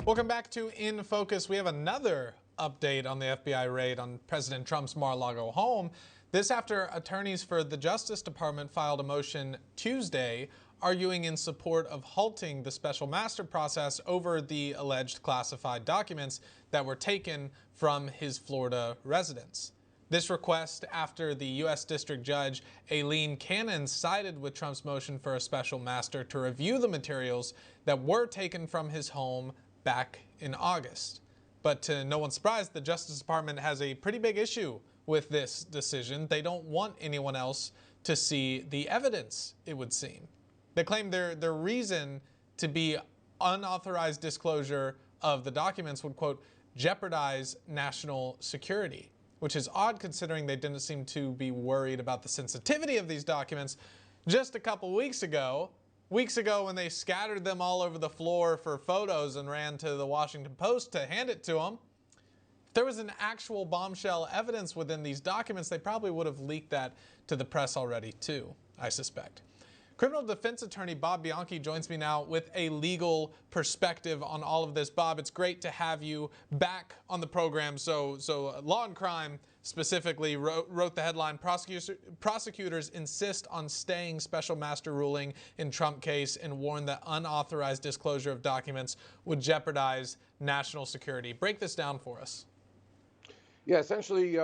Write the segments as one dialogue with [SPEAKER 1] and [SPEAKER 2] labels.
[SPEAKER 1] Welcome back to In Focus. We have another update on the FBI raid on President Trump's Mar-a-Lago home. This after attorneys for the Justice Department filed a motion Tuesday arguing in support of halting the special master process over the alleged classified documents that were taken from his Florida residence. This request after the U.S. District Judge Aileen Cannon sided with Trump's motion for a special master to review the materials that were taken from his home back in August. But to no one's surprise, the Justice Department has a pretty big issue with this decision. They don't want anyone else to see the evidence, it would seem. They claim their reason to be unauthorized disclosure of the documents would, quote, jeopardize national security, which is odd considering they didn't seem to be worried about the sensitivity of these documents just a couple weeks ago when they scattered them all over the floor for photos and ran to the Washington Post to hand it to them. If there was an actual bombshell evidence within these documents, they probably would have leaked that to the press already too, I suspect. Criminal defense attorney Bob Bianchi joins me now with a legal perspective on all of this. Bob, it's great to have you back on the program. So Law and Crime specifically wrote the headline, prosecutors insist on staying special master ruling in Trump case and warn that unauthorized disclosure of documents would jeopardize national security. Break this down for us.
[SPEAKER 2] Yeah, essentially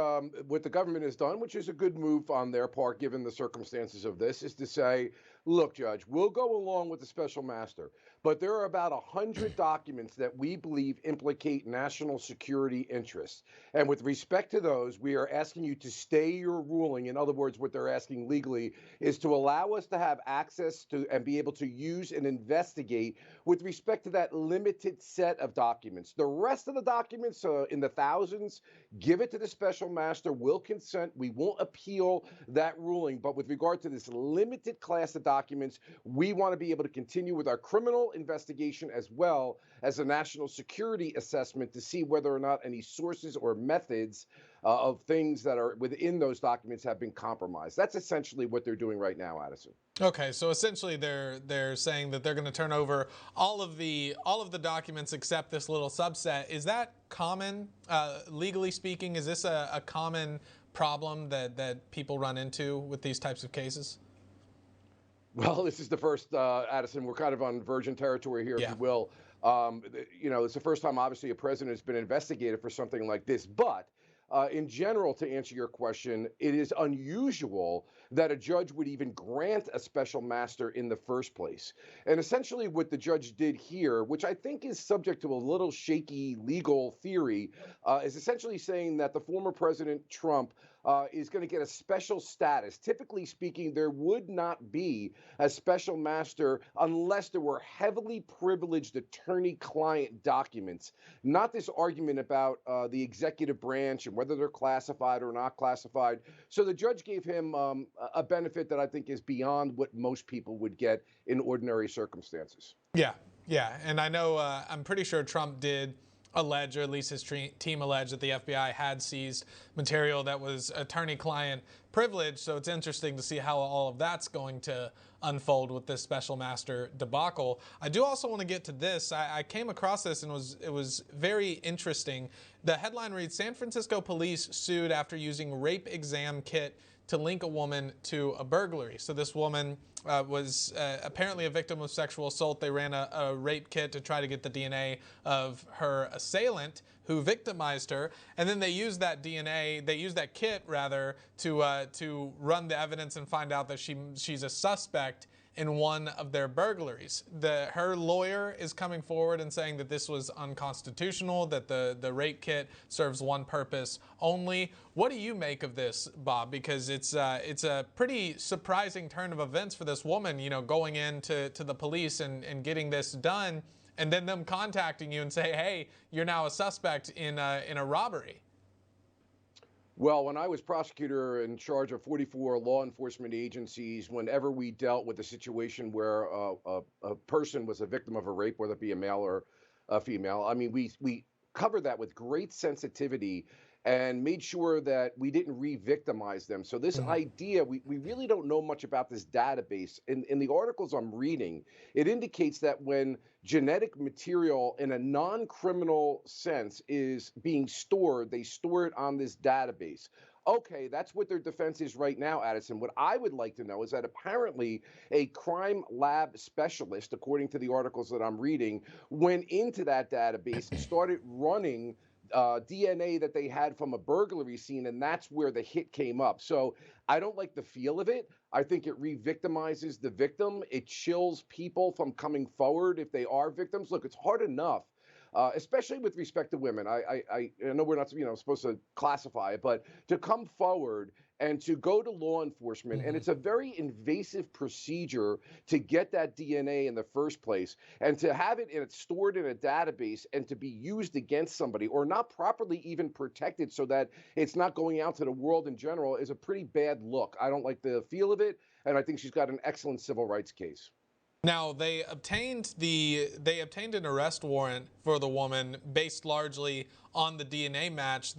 [SPEAKER 2] what the government has done, which is a good move on their part given the circumstances of this, is to say, look, Judge, we'll go along with the special master, but there are about 100 documents that we believe implicate national security interests. And with respect to those, we are asking you to stay your ruling. In other words, what they're asking legally is to allow us to have access to and be able to use and investigate with respect to that limited set of documents. The rest of the documents in the thousands, give it to the special master. We'll consent. We won't appeal that ruling. But with regard to this limited class of documents, we want to be able to continue with our criminal investigation as well as a national security assessment to see whether or not any sources or methods of things that are within those documents have been compromised. That's essentially what they're doing right now, Addison.
[SPEAKER 1] Okay, so essentially they're saying that they're going to turn over all of the documents except this little subset. Is that common, legally speaking? Is this a common problem that people run into with these types of cases?
[SPEAKER 2] Well, this is the first, Addison, we're kind of on virgin territory here, if you will. It's the first time, obviously, a president has been investigated for something like this. But in general, to answer your question, it is unusual that a judge would even grant a special master in the first place. And essentially what the judge did here, which I think is subject to a little shaky legal theory, is essentially saying that the former President Trump is going to get a special status. Typically speaking, there would not be a special master unless there were heavily privileged attorney-client documents, not this argument about the executive branch and whether they're classified or not classified. So the judge gave him a benefit that I think is beyond what most people would get in ordinary circumstances.
[SPEAKER 1] Yeah. And I know, I'm pretty sure Trump did allege, or at least his team alleged, that the FBI had seized material that was attorney-client privilege. So it's interesting to see how all of that's going to unfold with this special master debacle. I do also want to get to this. I came across this and it was very interesting. The headline reads, San Francisco police sued after using rape exam kit to link a woman to a burglary. So this woman was apparently a victim of sexual assault. They ran a rape kit to try to get the DNA of her assailant who victimized her, and then they used that kit rather, to run the evidence and find out that she's a suspect in one of their burglaries. Her lawyer is coming forward and saying that this was unconstitutional, that the rape kit serves one purpose only. What do you make of this, Bob? Because it's a pretty surprising turn of events for this woman, going into the police and getting this done, and then them contacting you and say, hey, you're now a suspect in a robbery.
[SPEAKER 2] Well, when I was prosecutor in charge of 44 law enforcement agencies, whenever we dealt with a situation where a person was a victim of a rape, whether it be a male or a female, I mean, we covered that with great sensitivity and made sure that we didn't re-victimize them. So this idea, we really don't know much about this database. In the articles I'm reading, it indicates that when genetic material in a non-criminal sense is being stored, they store it on this database. Okay, that's what their defense is right now, Addison. What I would like to know is that apparently a crime lab specialist, according to the articles that I'm reading, went into that database and started running DNA that they had from a burglary scene, and that's where the hit came up. So I don't like the feel of it. I think it re-victimizes the victim. It chills people from coming forward if they are victims. Look, it's hard enough. Especially with respect to women, I know we're not supposed to classify it, but to come forward and to go to law enforcement, and it's a very invasive procedure to get that DNA in the first place, and to have it and it's stored in a database and to be used against somebody or not properly even protected so that it's not going out to the world in general is a pretty bad look. I don't like the feel of it, and I think she's got an excellent civil rights case.
[SPEAKER 1] Now, they obtained an arrest warrant for the woman based largely on the DNA match,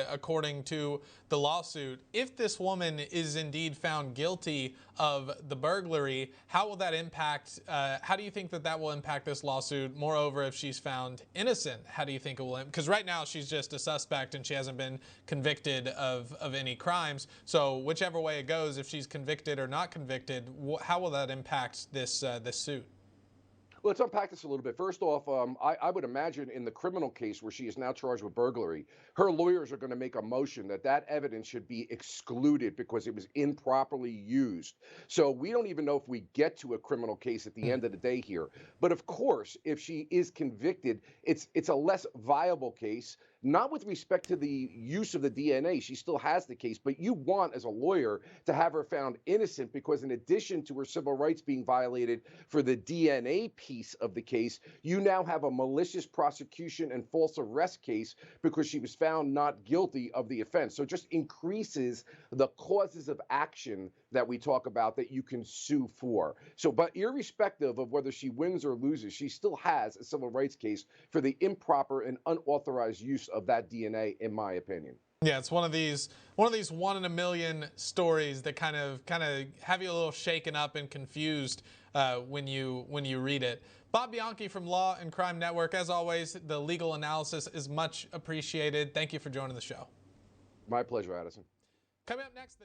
[SPEAKER 1] according to the lawsuit. If this woman is indeed found guilty of the burglary, how will that impact, how do you think that will impact this lawsuit? Moreover, if she's found innocent, how do you think it will, because right now she's just a suspect and she hasn't been convicted of any crimes. So whichever way it goes, if she's convicted or not convicted, how will that impact this suit?
[SPEAKER 2] Let's unpack this a little bit. First off, I would imagine in the criminal case where she is now charged with burglary, her lawyers are going to make a motion that that evidence should be excluded because it was improperly used. So we don't even know if we get to a criminal case at the end of the day here. But of course, if she is convicted, it's a less viable case. Not with respect to the use of the DNA. She still has the case, but you want, as a lawyer, to have her found innocent because in addition to her civil rights being violated for the DNA piece of the case, you now have a malicious prosecution and false arrest case because she was found not guilty of the offense. So it just increases the causes of action that we talk about that you can sue for. So, but irrespective of whether she wins or loses, she still has a civil rights case for the improper and unauthorized use of that DNA, in my opinion.
[SPEAKER 1] Yeah, it's one of these one in a million stories that kind of have you a little shaken up and confused when you read it. Bob Bianchi from Law and Crime Network, as always, the legal analysis is much appreciated. Thank you for joining the show.
[SPEAKER 2] My pleasure, Addison.
[SPEAKER 1] Coming up next,